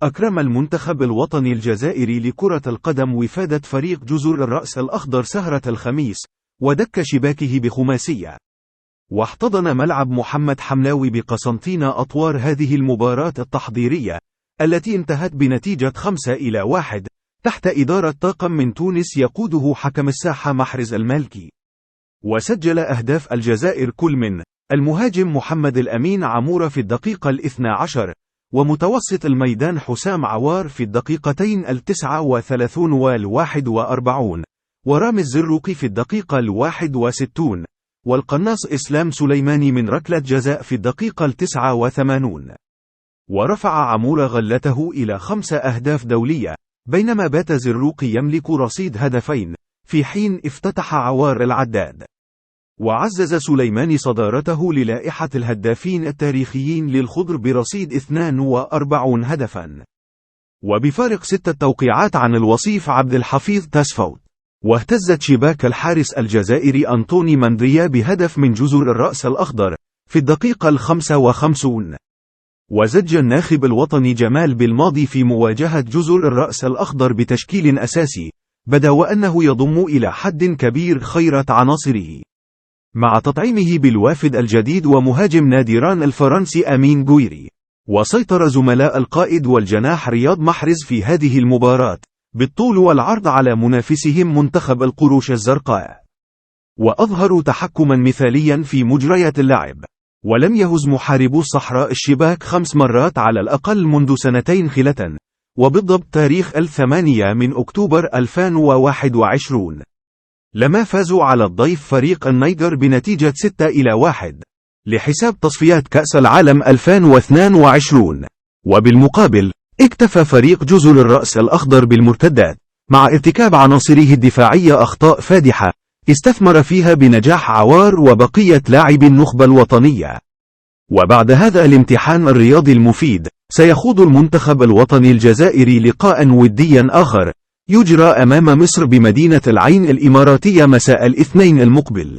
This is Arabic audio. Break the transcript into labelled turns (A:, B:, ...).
A: أكرم المنتخب الوطني الجزائري لكرة القدم وفادة فريق جزر الرأس الأخضر سهرة الخميس، ودك شباكه بخماسية. واحتضن ملعب محمد حملاوي بقسنطينة أطوار هذه المباراة التحضيرية، التي انتهت بنتيجة 5-1، تحت إدارة طاقم من تونس يقوده حكم الساحة محرز المالكي. وسجل أهداف الجزائر كل من المهاجم محمد الأمين عمورة في الدقيقة 12، ومتوسط الميدان حسام عوار في الدقيقتين 39 و41، ورامي الزروقي في الدقيقة 61، والقناص إسلام سليماني من ركلة جزاء في الدقيقة 89. ورفع عمورة غلته إلى 5 أهداف دولية، بينما بات زروقي يملك رصيد هدفين، في حين افتتح عوار العداد. وعزز سليماني صدارته للائحة الهدافين التاريخيين للخضر برصيد 42 هدفا، وبفارق 6 توقيعات عن الوصيف عبد الحفيظ تاسفوت. واهتزت شباك الحارس الجزائري أنطوني مندريا بهدف من جزر الرأس الأخضر في الدقيقة 55. وزج الناخب الوطني جمال بالماضي في مواجهة جزر الرأس الأخضر بتشكيل أساسي، بدا وأنه يضم إلى حد كبير خيرة عناصره، مع تطعيمه بالوافد الجديد ومهاجم ناديران الفرنسي أمين جويري. وسيطر زملاء القائد والجناح رياض محرز في هذه المباراة بالطول والعرض على منافسهم منتخب القروش الزرقاء، وأظهروا تحكما مثاليا في مجريات اللعب. ولم يهز محاربو الصحراء الشباك 5 مرات على الأقل منذ 2 سنين خلة، وبالضبط تاريخ 8 من أكتوبر 2021، لما فازوا على الضيف فريق النيجر بنتيجة 6-1 لحساب تصفيات كأس العالم 2022. وبالمقابل، اكتفى فريق جزر الرأس الأخضر بالمرتدات، مع ارتكاب عناصره الدفاعية أخطاء فادحة استثمر فيها بنجاح عوار وبقية لاعبي النخبة الوطنية. وبعد هذا الامتحان الرياضي المفيد، سيخوض المنتخب الوطني الجزائري لقاء وديا آخر، يجرى أمام مصر بمدينة العين الإماراتية مساء الاثنين المقبل.